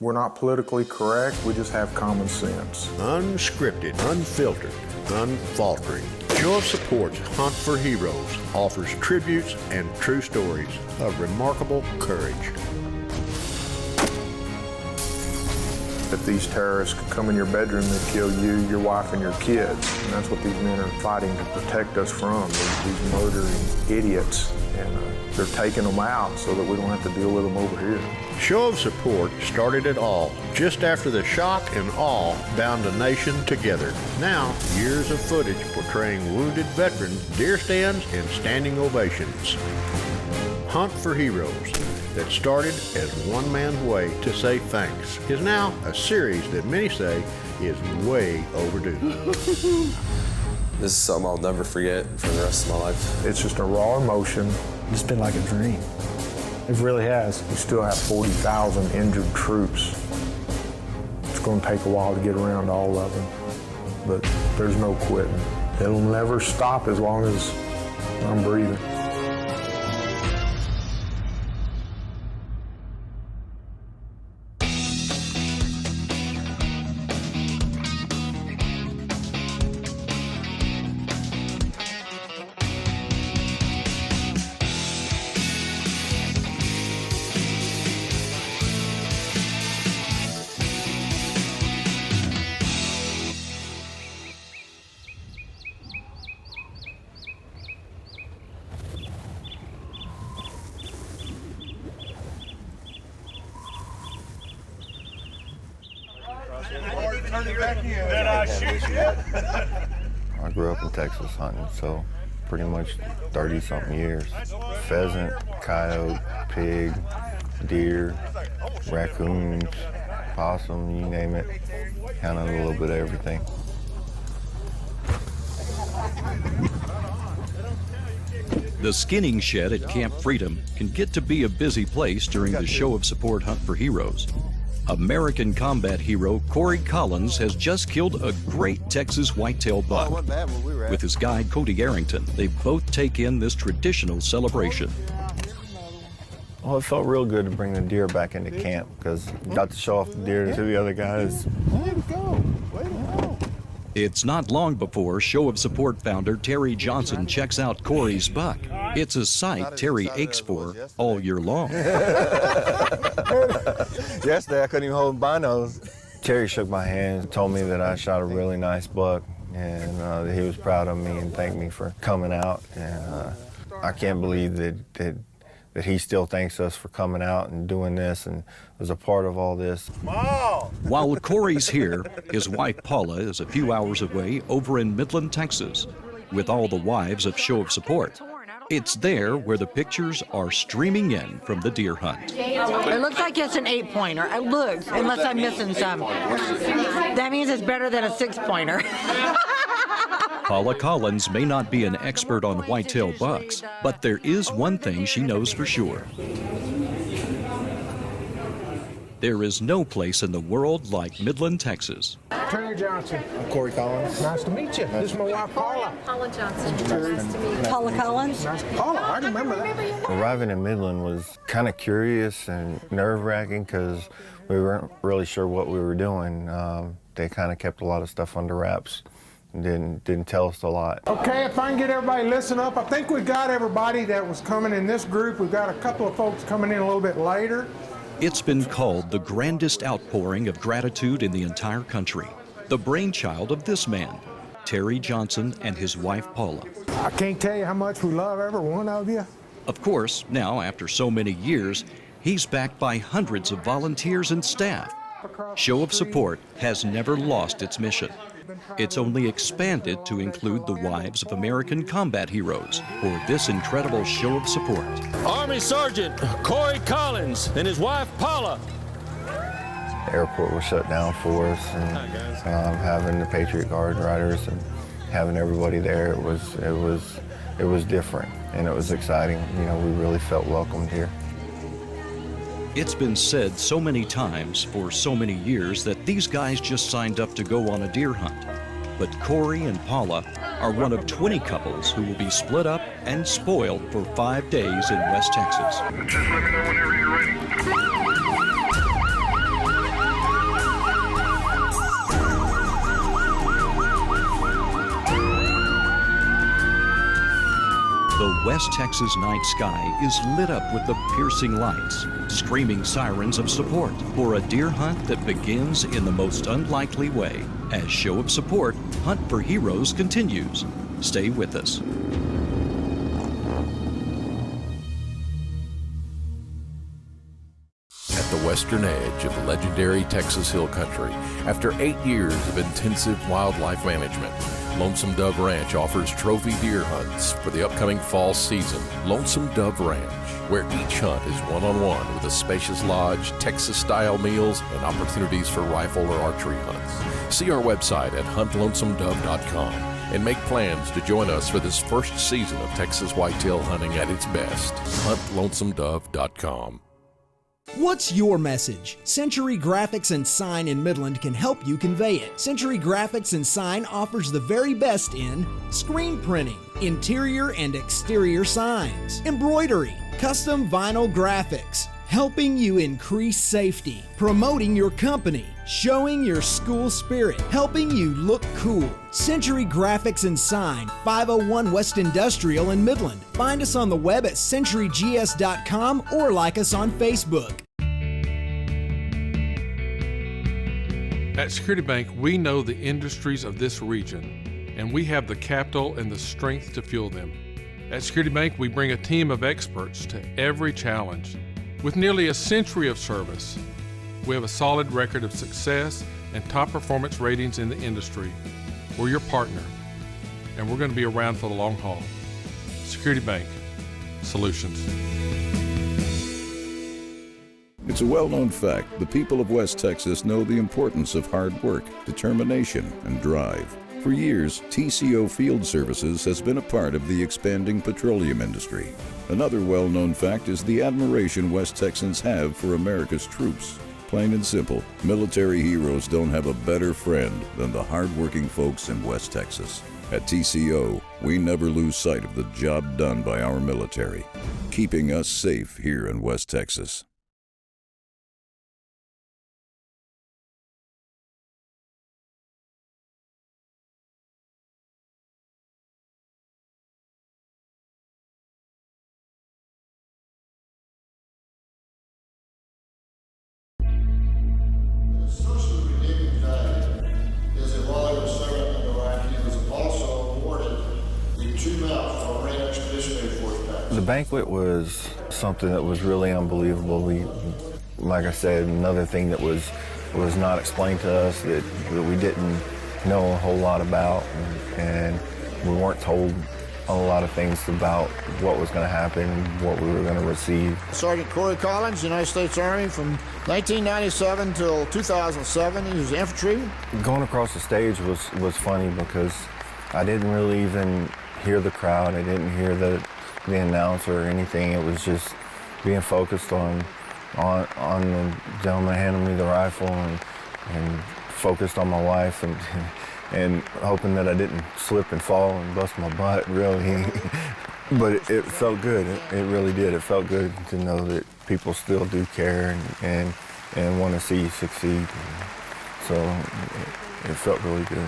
We're not politically correct, we just have common sense. Unscripted, unfiltered, unfaltering. Show of Support's Hunt for Heroes offers tributes and true stories of remarkable courage. If these terrorists could come in your bedroom and kill you, your wife, and your kids, and that's what these men are fighting to protect us from, these murdering idiots, and they're taking them out so that we don't have to deal with them over here. Show of Support started it all just after the shock and awe bound a nation together. Now, years of footage portraying wounded veterans, deer stands, and standing ovations. Hunt for Heroes, that started as one man's way to say thanks, is now a series that many say is way overdue. This is something I'll never forget for the rest of my life. It's just a raw emotion. It's been like a dream. It really has. We still have 40,000 injured troops. It's going to take a while to get around to all of them, but there's no quitting. It'll never stop as long as I'm breathing. I grew up in Texas hunting, so pretty much 30-something years. Pheasant, coyote, pig, deer, raccoons, possum, you name it. Kind of a little bit of everything. The skinning shed at Camp Freedom can get to be a busy place during the Show of Support Hunt for Heroes. American combat hero Cory Collins has just killed a great Texas whitetail buck. With his guide Cody Arrington, they both take in this traditional celebration. Well, it felt real good to bring the deer back into camp because got to show off the deer to the other guys. Way to go. Way to go. It's not long before Show of Support founder Terry Johnson checks out Cory's buck. It's a sight Terry aches for all year long. Yesterday, I couldn't even hold binos. Terry shook my hand and told me that I shot a really nice buck, and he was proud of me and thanked me for coming out. And I can't believe that he still thanks us for coming out and doing this and was a part of all this. While Cory's here, his wife Paula is a few hours away over in Midland, Texas, with all the wives of Show of Support. It's there where the pictures are streaming in from the deer hunt. It looks like it's an 8-pointer. It looks, unless I'm missing some. That means it's better than a 6-pointer. Paula Collins may not be an expert on whitetail bucks, but there is one thing she knows for sure. There is no place in the world like Midland, Texas. Terry Johnson. I'm Cory Collins. Nice to meet you. This is my wife, Paula. Paula Johnson. Nice to meet you. Paula Collins. Nice. Paula, I remember that. Arriving in Midland was kind of curious and nerve-wracking because we weren't really sure what we were doing. They kind of kept a lot of stuff under wraps and didn't tell us a lot. Okay, if I can get everybody listen up, I think we've got everybody that was coming in this group. We've got a couple of folks coming in a little bit later. It's been called the grandest outpouring of gratitude in the entire country. The brainchild of this man, Terry Johnson and his wife Paula. I can't tell you how much we love every one of you. Of course, now after so many years, he's backed by hundreds of volunteers and staff. Show of Support has never lost its mission. It's only expanded to include the wives of American combat heroes for this incredible show of support. Army Sergeant Cory Collins and his wife Paula. The airport was shut down for us, and having the Patriot Guard riders and having everybody there, it was different and it was exciting. You know, we really felt welcomed here. It's been said so many times for so many years that these guys just signed up to go on a deer hunt. But Cory and Paula are one of 20 couples who will be split up and spoiled for 5 days in West Texas. Just let me know whenever you're ready. West Texas night sky is lit up with the piercing lights, screaming sirens of support for a deer hunt that begins in the most unlikely way. As Show of Support, Hunt for Heroes continues. Stay with us. At the western edge of legendary Texas Hill Country, after 8 years of intensive wildlife management, Lonesome Dove Ranch offers trophy deer hunts for the upcoming fall season. Lonesome Dove Ranch, where each hunt is one-on-one with a spacious lodge, Texas-style meals, and opportunities for rifle or archery hunts. See our website at huntlonesomedove.com and make plans to join us for this first season of Texas whitetail hunting at its best. huntlonesomedove.com. What's your message? Century Graphics and Sign in Midland can help you convey it. Century Graphics and Sign offers the very best in screen printing, interior and exterior signs, embroidery, custom vinyl graphics, helping you increase safety, promoting your company, showing your school spirit, helping you look cool. Century Graphics and Sign, 501 West Industrial in Midland. Find us on the web at centurygs.com or like us on Facebook. At Security Bank, we know the industries of this region, and we have the capital and the strength to fuel them. At Security Bank, we bring a team of experts to every challenge. With nearly a century of service, we have a solid record of success and top performance ratings in the industry. We're your partner, and we're going to be around for the long haul. Security Bank, solutions. It's a well-known fact the people of West Texas know the importance of hard work, determination, and drive. For years, TCO Field Services has been a part of the expanding petroleum industry. Another well-known fact is the admiration West Texans have for America's troops. Plain and simple, military heroes don't have a better friend than the hard-working folks in West Texas. At TCO, we never lose sight of the job done by our military, keeping us safe here in West Texas. The banquet was something that was really unbelievable. Like I said, another thing that was not explained to us that we didn't know a whole lot about, and we weren't told a lot of things about what was going to happen, what we were going to receive. Sergeant Cory Collins, United States Army from 1997 till 2007. He was infantry. Going across the stage was funny because I didn't really even hear the crowd. I didn't hear the announcer or anything. It was just being focused on the gentleman handing me the rifle and focused on my wife and hoping that I didn't slip and fall and bust my butt, really. But it felt good. It really did. It felt good to know that people still do care and want to see you succeed. So it felt really good.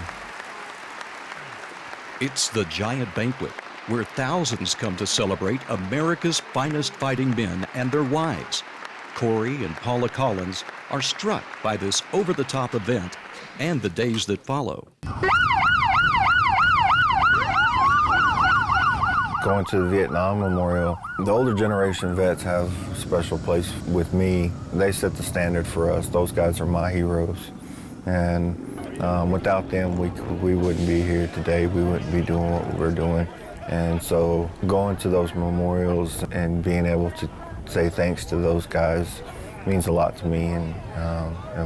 It's the giant banquet where thousands come to celebrate America's finest fighting men and their wives. Cory and Paula Collins are struck by this over-the-top event and the days that follow. Going to the Vietnam Memorial, the older generation vets have a special place with me. They set the standard for us. Those guys are my heroes. And without them, we wouldn't be here today. We wouldn't be doing what we're doing. And so going to those memorials and being able to say thanks to those guys means a lot to me and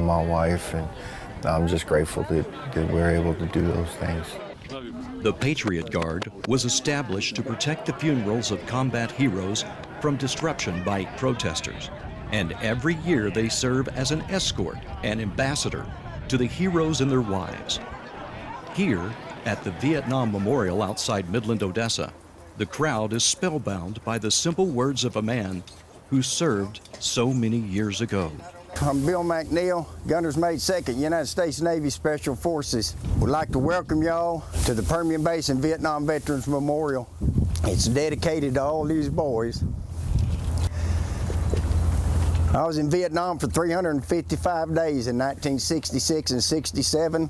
my wife. And I'm just grateful that we're able to do those things. The Patriot Guard was established to protect the funerals of combat heroes from disruption by protesters. And every year they serve as an escort and ambassador to the heroes and their wives. Here, at the Vietnam Memorial outside Midland, Odessa, the crowd is spellbound by the simple words of a man who served so many years ago. I'm Bill McNeil, Gunner's Mate 2nd, United States Navy Special Forces. We'd like to welcome y'all to the Permian Basin Vietnam Veterans Memorial. It's dedicated to all these boys. I was in Vietnam for 355 days in 1966 and 67.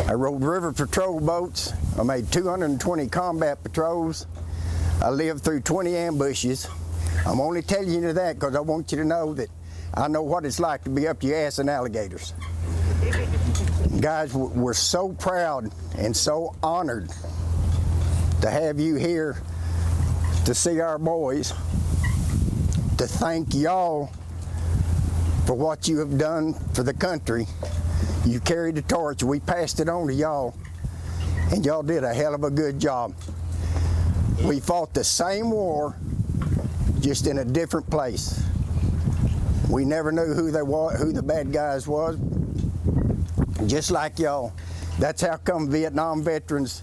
I rode river patrol boats. I made 220 combat patrols. I lived through 20 ambushes. I'm only telling you that because I want you to know that I know what it's like to be up your ass in alligators. Guys, we're so proud and so honored to have you here to see our boys, to thank y'all for what you have done for the country. You carried the torch, we passed it on to y'all, and y'all did a hell of a good job. We fought the same war, just in a different place. We never knew who the bad guys was, just like y'all. That's how come Vietnam veterans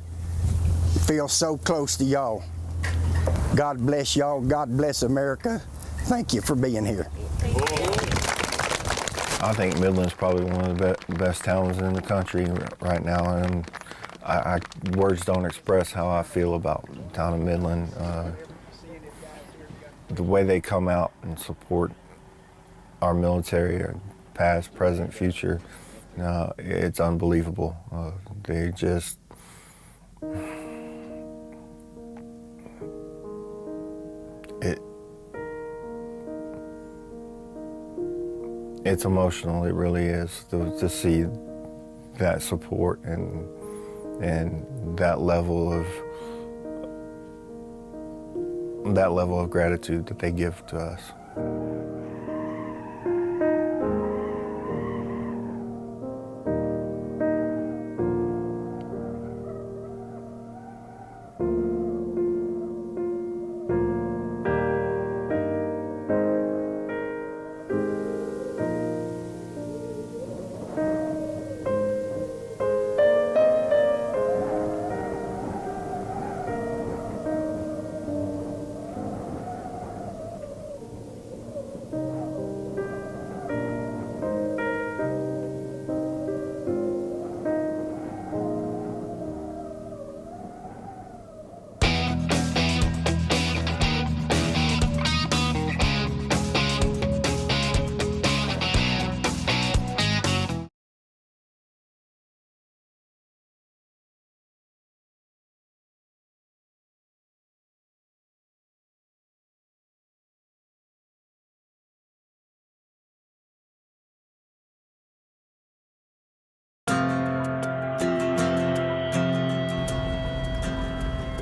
feel so close to y'all. God bless y'all, God bless America. Thank you for being here. I think Midland's probably one of the best towns in the country right now, and words don't express how I feel about the town of Midland. The way they come out and support our military, past, present, future, it's unbelievable. They just, it's emotional, it really is, to see that support and that level of gratitude that they give to us.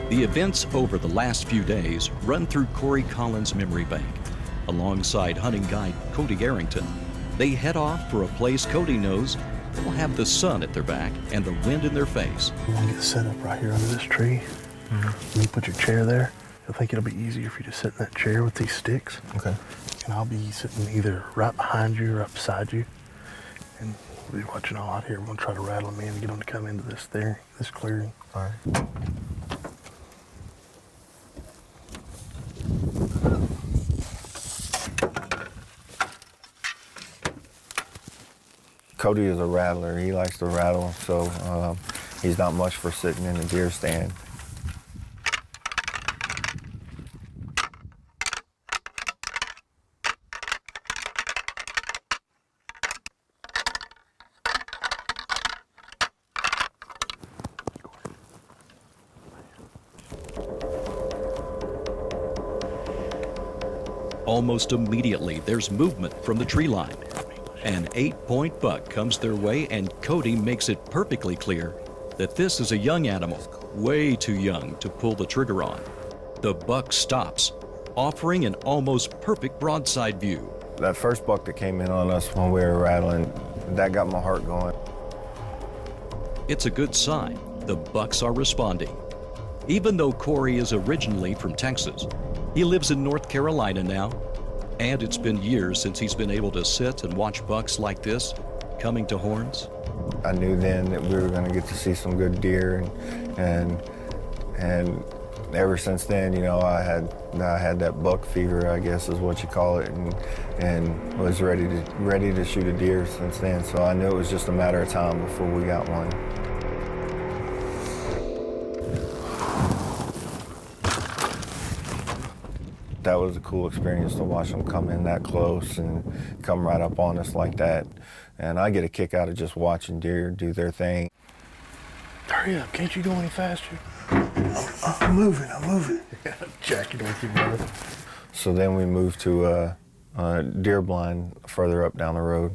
The events over the last few days run through Cory Collins' memory bank. Alongside hunting guide Cody Arrington, they head off for a place Cody knows will have the sun at their back and the wind in their face. You want to get set up right here under this tree. Mm-hmm. You put your chair there. I think it'll be easier if you just sit in that chair with these sticks. Okay. And I'll be sitting either right behind you or right beside you. And we'll be watching all out here. We're going to try to rattle them in and get them to come into this clearing. All right. Cody is a rattler. He likes to rattle, so he's not much for sitting in a deer stand. Almost immediately, there's movement from the tree line. An 8-point buck comes their way, and Cody makes it perfectly clear that this is a young animal, way too young to pull the trigger on. The buck stops, offering an almost perfect broadside view. That first buck that came in on us when we were rattling, that got my heart going. It's a good sign. The bucks are responding. Even though Cory is originally from Texas, he lives in North Carolina now, and it's been years since he's been able to sit and watch bucks like this coming to horns. I knew then that we were going to get to see some good deer, and ever since then, you know, I had that buck fever, I guess is what you call it, and was ready to shoot a deer since then. So I knew it was just a matter of time before we got one. that was a cool experience to watch them come in that close and come right up on us like that. And I get a kick out of just watching deer do their thing. Hurry up, can't you go any faster? I'm moving. Jack, you don't keep moving. So then we moved to a deer blind further up down the road.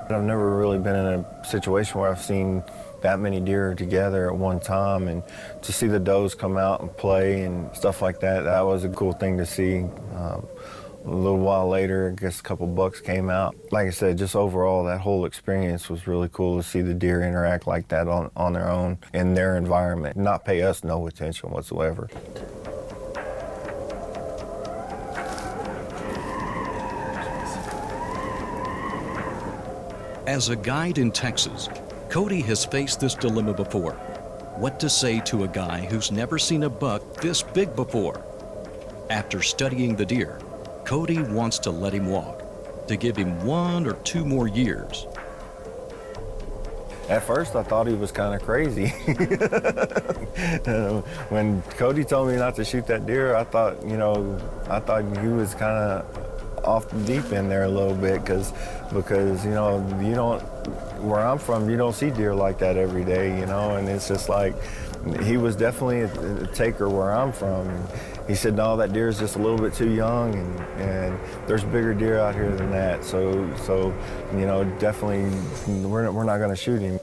I've never really been in a situation where I've seen that many deer together at one time, and to see the does come out and play and stuff like that, that was a cool thing to see. A little while later, I guess a couple bucks came out. Like I said, just overall, that whole experience was really cool to see the deer interact like that on their own in their environment, not pay us no attention whatsoever. As a guide in Texas, Cody has faced this dilemma before. What to say to a guy who's never seen a buck this big before? After studying the deer, Cody wants to let him walk, to give him 1 or 2 more years. At first, I thought he was kind of crazy. When Cody told me not to shoot that deer, I thought he was kind of off the deep end there a little bit, because you don't, where I'm from, you don't see deer like that every day, and it's just like, he was definitely a taker where I'm from. He said, no, that deer is just a little bit too young, and there's bigger deer out here than that, so definitely we're not going to shoot him.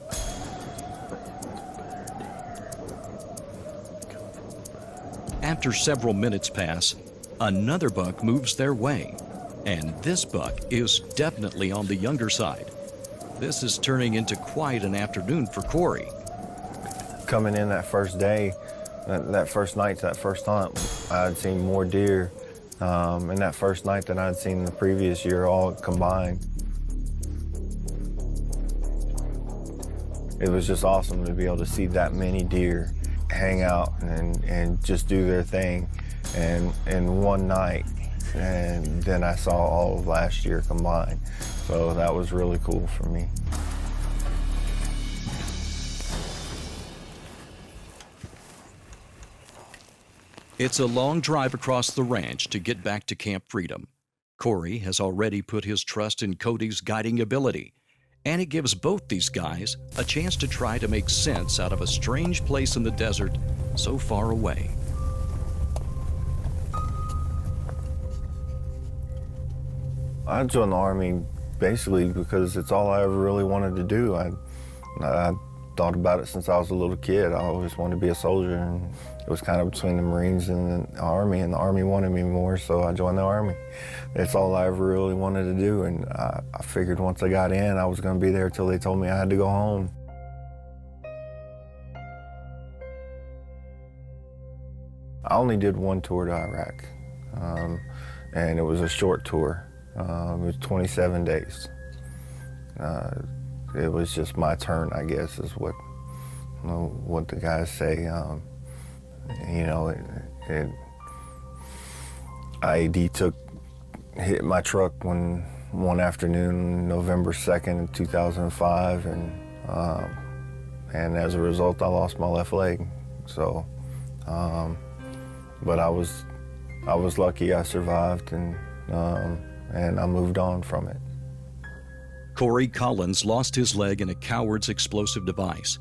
After several minutes pass, another buck moves their way. And this buck is definitely on the younger side. This is turning into quite an afternoon for Cory. Coming in that first day, that first night, that first hunt, I had seen more deer in that first night than I'd seen the previous year all combined. It was just awesome to be able to see that many deer hang out and just do their thing in one night. And then I saw all of last year combined. So that was really cool for me. It's a long drive across the ranch to get back to Camp Freedom. Cory has already put his trust in Cody's guiding ability, and it gives both these guys a chance to try to make sense out of a strange place in the desert so far away. I joined the Army basically because it's all I ever really wanted to do. I thought about it since I was a little kid. I always wanted to be a soldier, and it was kind of between the Marines and the Army wanted me more, so I joined the Army. It's all I ever really wanted to do, and I figured once I got in, I was going to be there till they told me I had to go home. I only did one tour to Iraq, and it was a short tour. It was 27 days. It was just my turn, I guess, is what the guys say. IED hit my truck one afternoon, November 2nd, 2005, and as a result, I lost my left leg. So, but I was lucky I survived, and I moved on from it. Cory Collins lost his leg in a coward's explosive device.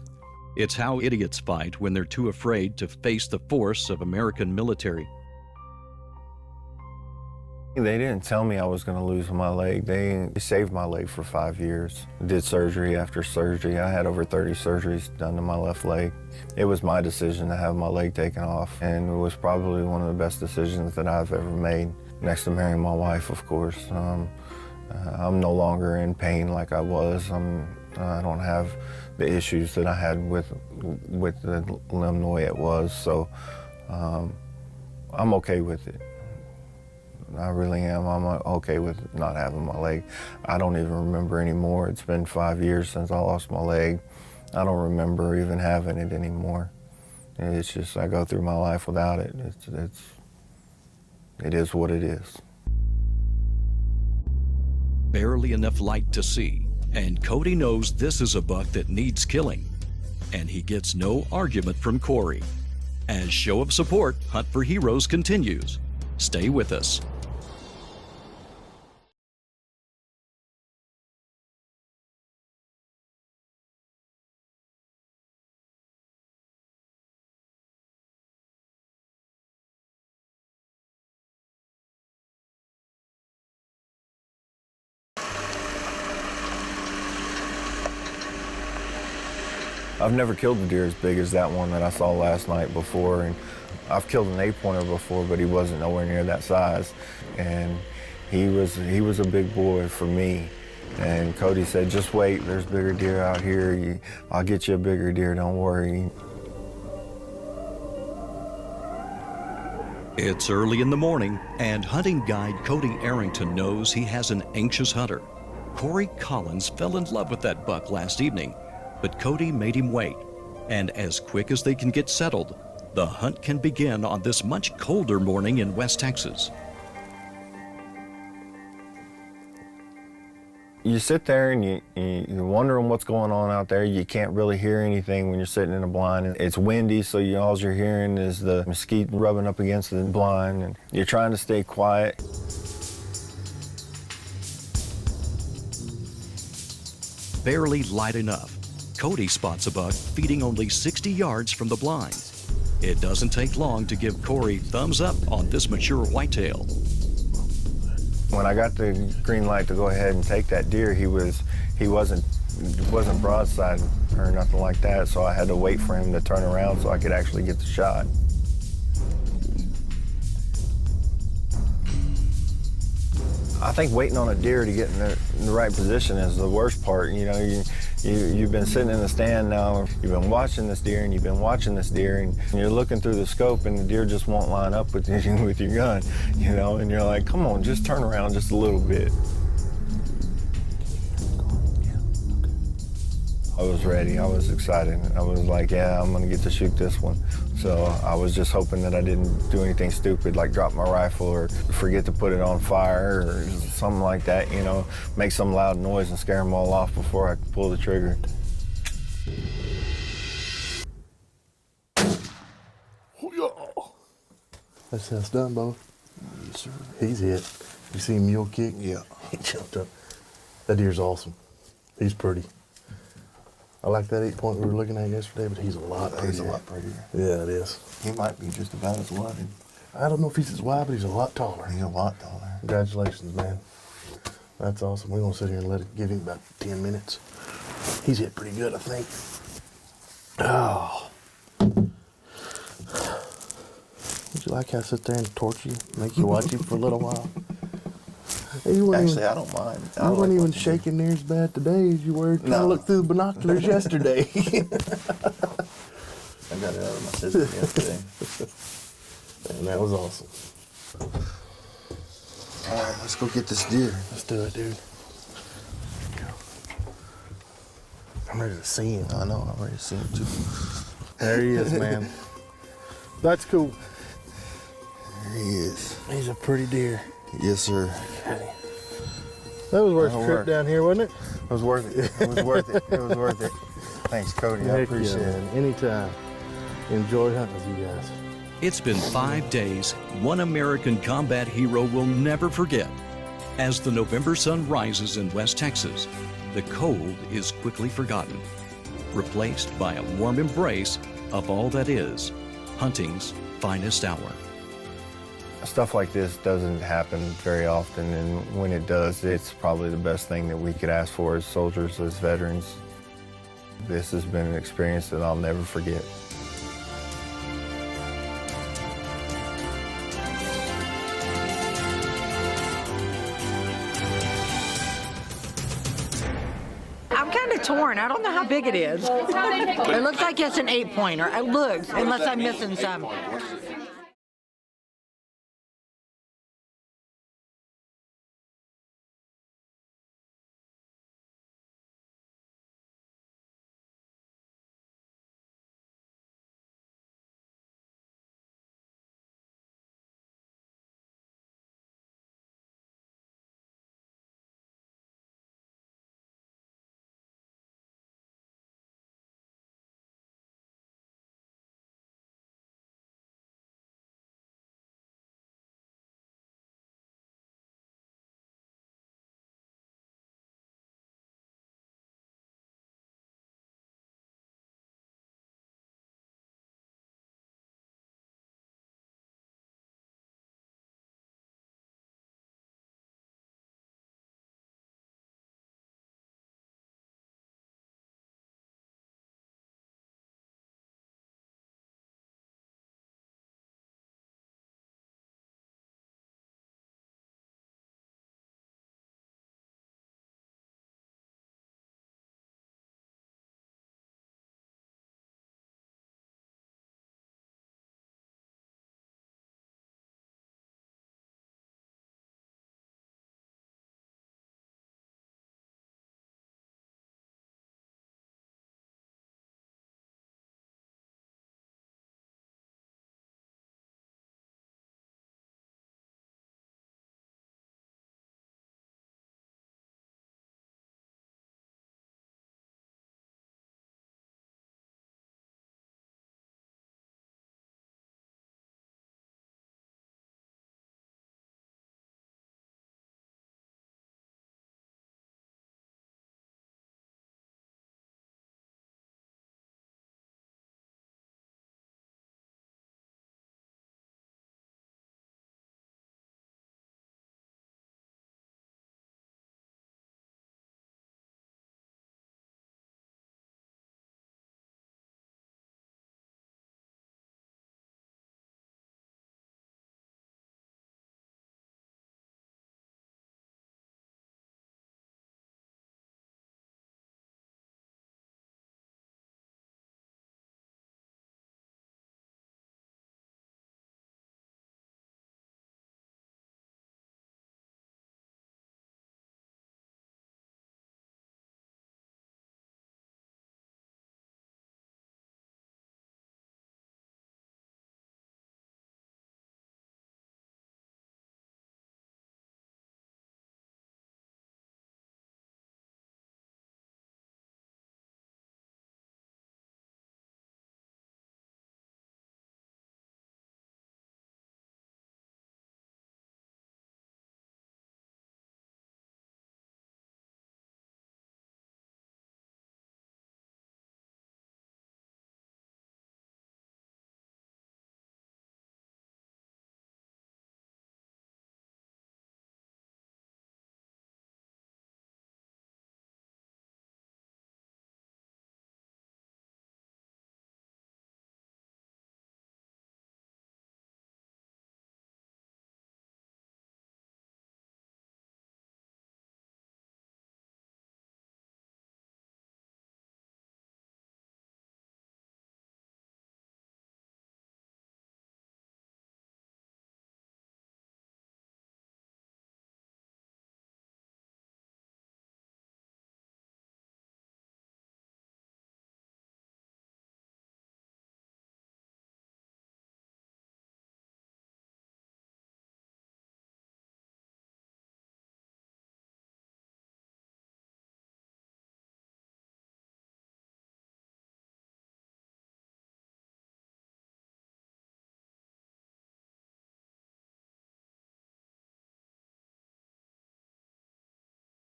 It's how idiots fight when they're too afraid to face the force of American military. They didn't tell me I was going to lose my leg. They saved my leg for 5 years. Did surgery after surgery. I had over 30 surgeries done to my left leg. It was my decision to have my leg taken off, and it was probably one of the best decisions that I've ever made, next to marrying my wife, of course. I'm no longer in pain like I was. I don't have the issues that I had with the limb the way it was, so I'm okay with it. I really am. I'm okay with not having my leg. I don't even remember anymore. It's been 5 years since I lost my leg. I don't remember even having it anymore. It's just I go through my life without it. It is what it is. Barely enough light to see, And Cody knows this is a buck that needs killing. And he gets no argument from Cory. As Show of Support Hunt for Heroes continues. Stay with us. I've never killed a deer as big as that one that I saw last night before, and I've killed an 8-pointer before, but he wasn't nowhere near that size. And he was a big boy for me. And Cody said, just wait, there's bigger deer out here. I'll get you a bigger deer, don't worry. It's early in the morning, and hunting guide Cody Arrington knows he has an anxious hunter. Cory Collins fell in love with that buck last evening, but Cody made him wait. And as quick as they can get settled, the hunt can begin on this much colder morning in West Texas. You sit there and you're wondering what's going on out there. You can't really hear anything when you're sitting in a blind. It's windy, so all you're hearing is the mesquite rubbing up against the blind, and you're trying to stay quiet. Barely light enough, Cody spots a buck feeding only 60 yards from the blind. It doesn't take long to give Cory thumbs up on this mature whitetail. When I got the green light to go ahead and take that deer, he wasn't broadside or nothing like that, so I had to wait for him to turn around so I could actually get the shot. I think waiting on a deer to get in the right position is the worst part. You know, you've been sitting in the stand now, you've been watching this deer and you've been watching this deer, and you're looking through the scope and the deer just won't line up with with your gun, you know, and you're like, come on, just turn around just a little bit. I was ready, I was excited. I was like, yeah, I'm gonna get to shoot this one. So I was just hoping that I didn't do anything stupid like drop my rifle or forget to put it on fire or something like that, you know, make some loud noise and scare them all off before I pull the trigger. That's how it's done, Bo. Yes, sir. He's hit. You see him mule kick? Yeah. He jumped up. That deer's awesome. He's pretty. I like that 8-point we were looking at yesterday, but he's a lot prettier. He's a lot prettier. Yeah, it is. He might be just about as wide. I don't know if he's as wide, but he's a lot taller. He's a lot taller. Congratulations, man. That's awesome. We're going to sit here and let it give him about 10 minutes. He's hit pretty good, I think. Oh. Would you like how I sit there and torture you, make you watch him for a little while? Actually, I don't mind. You weren't even shaking near as bad today as you were trying to look through the binoculars yesterday. I got it out of my system yesterday. And that was awesome. All right, let's go get this deer. Let's do it, dude. I'm ready to see him. I know, I'm ready to see him too. There he is, man. That's cool. There he is. He's a pretty deer. Yes, sir. That was worth the trip down here, wasn't it? It was worth it. It was worth it. It was worth it. Thanks, Cody. I appreciate it. Anytime. Enjoy hunting with you guys. It's been 5 days one American combat hero will never forget. As the November sun rises in West Texas, the cold is quickly forgotten, replaced by a warm embrace of all that is hunting's finest hour. Stuff like this doesn't happen very often, and when it does, it's probably the best thing that we could ask for as soldiers, as veterans. This has been an experience that I'll never forget. I'm kind of torn. I don't know how big it is. It looks like it's an 8-pointer. It looks, unless I'm missing some.